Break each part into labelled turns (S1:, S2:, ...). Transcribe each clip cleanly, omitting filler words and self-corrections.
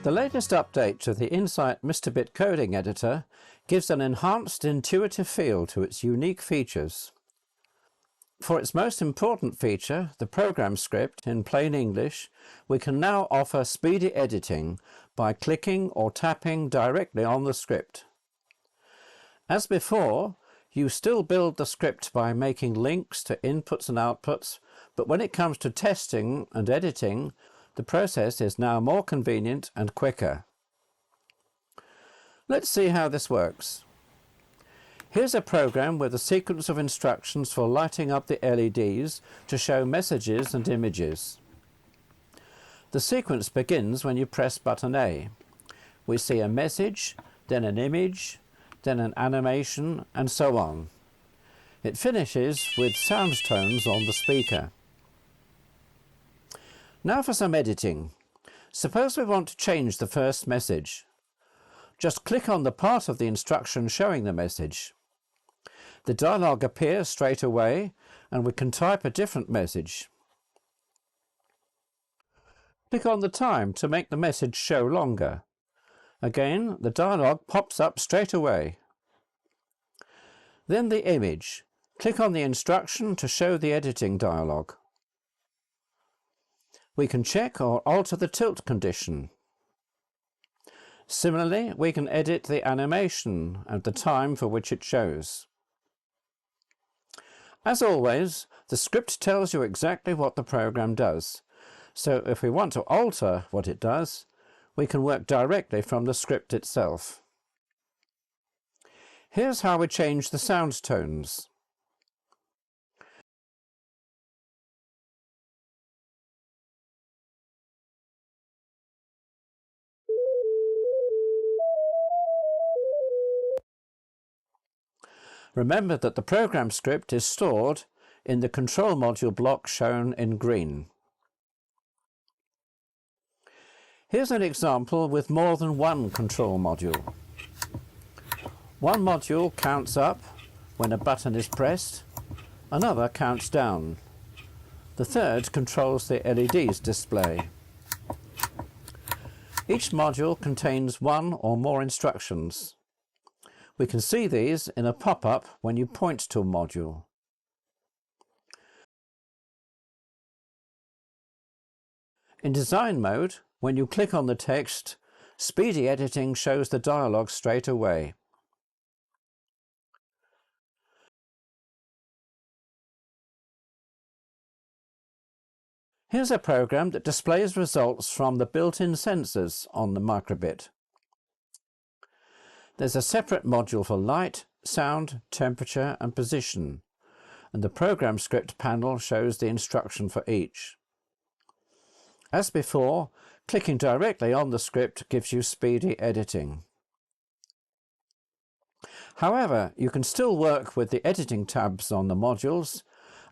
S1: The latest update to the Insight Mr. Bit coding editor gives an enhanced intuitive feel to its unique features. For its most important feature, the program script in plain English, we can now offer speedy editing by clicking or tapping directly on the script. As before, you still build the script by making links to inputs and outputs, but when it comes to testing and editing, the process is now more convenient and quicker. Let's see how this works. Here's a program with a sequence of instructions for lighting up the LEDs to show messages and images. The sequence begins when you press button A. We see a message, then an image, then an animation, and so on. It finishes with sound tones on the speaker. Now for some editing. Suppose we want to change the first message. Just click on the part of the instruction showing the message. The dialog appears straight away and we can type a different message. Click on the time to make the message show longer. Again, the dialog pops up straight away. Then the image. Click on the instruction to show the editing dialog. We can check or alter the tilt condition. Similarly, we can edit the animation and the time for which it shows. As always, the script tells you exactly what the program does, so if we want to alter what it does, we can work directly from the script itself. Here's how we change the sound tones. Remember that the program script is stored in the control module block shown in green. Here's an example with more than one control module. One module counts up when a button is pressed, another counts down. The third controls the LED's display. Each module contains one or more instructions. We can see these in a pop-up when you point to a module. In design mode, when you click on the text, Speedy editing shows the dialog straight away. Here's a program that displays results from the built-in sensors on the microbit. There's a separate module for light, sound, temperature and position, and the program script panel shows the instruction for each. As before, clicking directly on the script gives you speedy editing. However, you can still work with the editing tabs on the modules.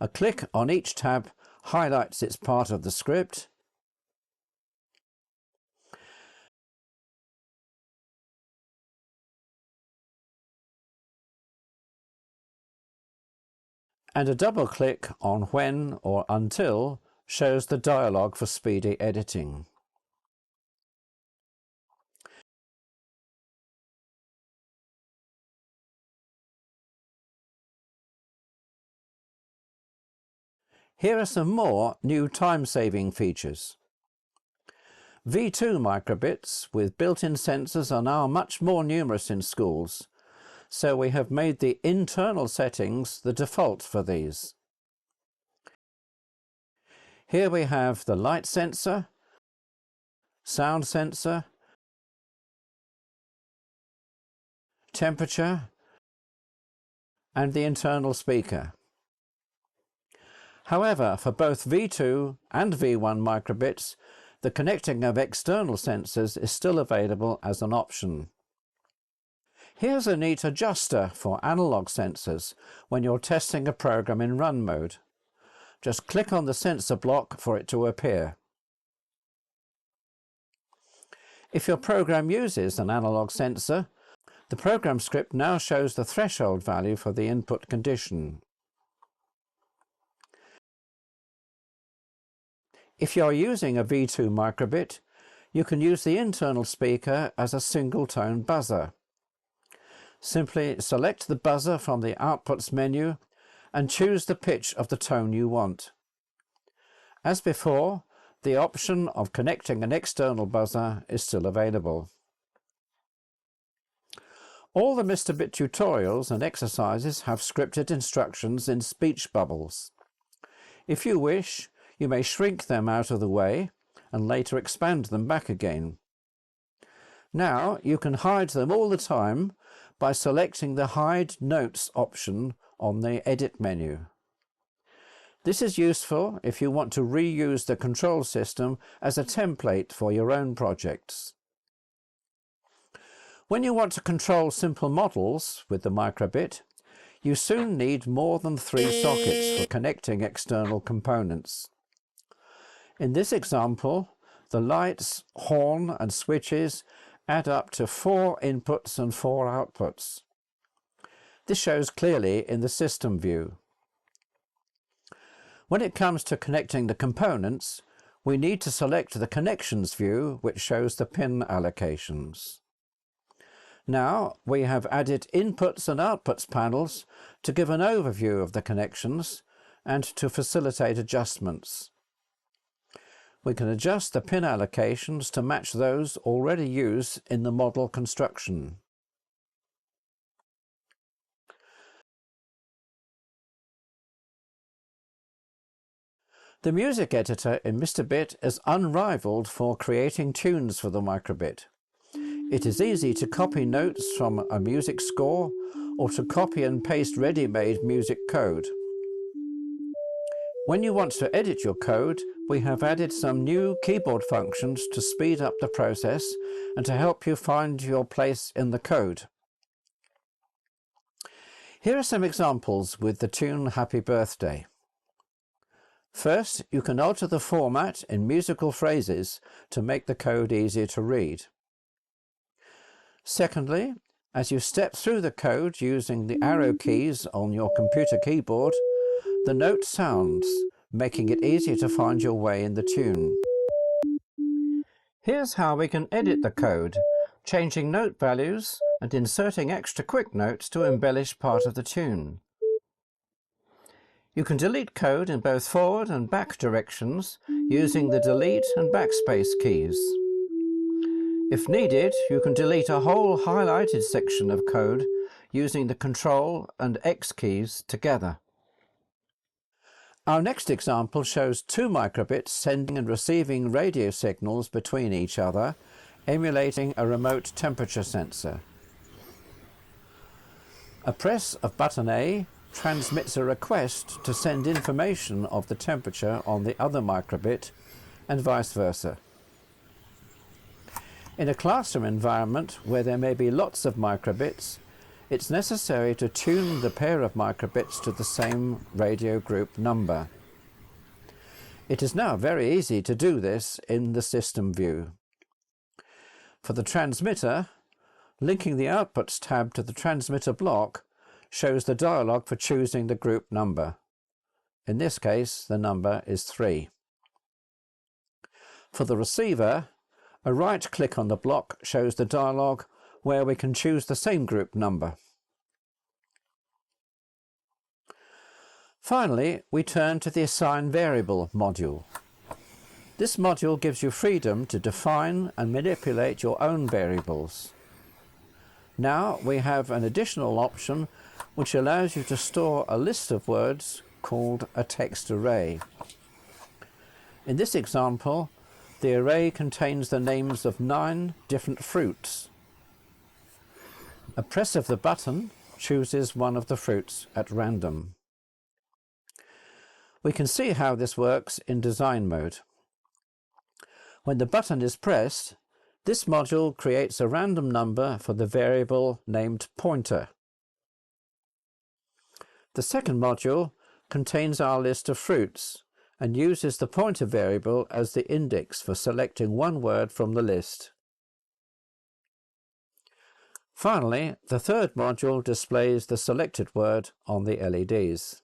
S1: A click on each tab highlights its part of the script, and a double click on when or until shows the dialog for speedy editing. Here are some more new time-saving features. V2 microbits with built-in sensors are now much more numerous in schools, so we have made the internal settings the default for these. Here we have the light sensor, sound sensor, temperature, and the internal speaker. However, for both V2 and V1 microbits, the connecting of external sensors is still available as an option. Here's a neat adjuster for analog sensors when you're testing a program in run mode. Just click on the sensor block for it to appear. If your program uses an analog sensor, the program script now shows the threshold value for the input condition. If you're using a V2 microbit, you can use the internal speaker as a single-tone buzzer. Simply select the buzzer from the Outputs menu and choose the pitch of the tone you want. As before, the option of connecting an external buzzer is still available. All the Mr. Bit tutorials and exercises have scripted instructions in speech bubbles. If you wish, you may shrink them out of the way and later expand them back again. Now you can hide them all the time by selecting the Hide Notes option on the Edit menu. This is useful if you want to reuse the control system as a template for your own projects. When you want to control simple models with the microbit, you soon need more than 3 sockets for connecting external components. In this example, the lights, horn and switches add up to 4 inputs and 4 outputs. This shows clearly in the system view. When it comes to connecting the components, we need to select the Connections view, which shows the pin allocations. Now we have added Inputs and Outputs panels to give an overview of the connections and to facilitate adjustments. We can adjust the pin allocations to match those already used in the model construction. The music editor in Mr. Bit is unrivaled for creating tunes for the microbit. It is easy to copy notes from a music score or to copy and paste ready-made music code. When you want to edit your code, we have added some new keyboard functions to speed up the process and to help you find your place in the code. Here are some examples with the tune Happy Birthday. First, you can alter the format in musical phrases to make the code easier to read. Secondly, as you step through the code using the arrow keys on your computer keyboard, the note sounds, making it easier to find your way in the tune. Here's how we can edit the code, changing note values and inserting extra quick notes to embellish part of the tune. You can delete code in both forward and back directions using the delete and backspace keys. If needed, you can delete a whole highlighted section of code using the Control and X keys together. Our next example shows 2 microbits sending and receiving radio signals between each other, emulating a remote temperature sensor. A press of button A transmits a request to send information of the temperature on the other microbit, and vice versa. In a classroom environment where there may be lots of microbits, it's necessary to tune the pair of microbits to the same radio group number. It is now very easy to do this in the system view. For the transmitter, linking the Outputs tab to the transmitter block shows the dialog for choosing the group number. In this case, the number is 3. For the receiver, a right click on the block shows the dialog where we can choose the same group number. Finally, we turn to the Assign Variable module. This module gives you freedom to define and manipulate your own variables. Now we have an additional option which allows you to store a list of words called a text array. In this example, the array contains the names of 9 different fruits. A press of the button chooses one of the fruits at random. We can see how this works in design mode. When the button is pressed, this module creates a random number for the variable named pointer. The second module contains our list of fruits and uses the pointer variable as the index for selecting one word from the list. Finally, the third module displays the selected word on the LEDs.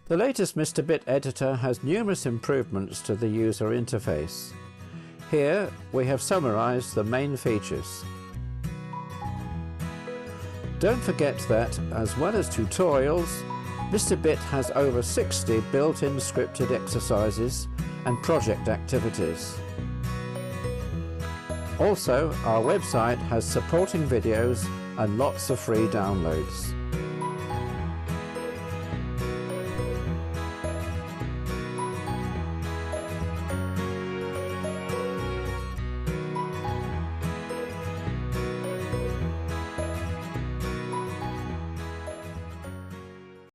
S1: The latest Mr. Bit editor has numerous improvements to the user interface. Here we have summarized the main features. Don't forget that, as well as tutorials, Mr. Bit has over 60 built-in scripted exercises and project activities. Also, our website has supporting videos and lots of free downloads.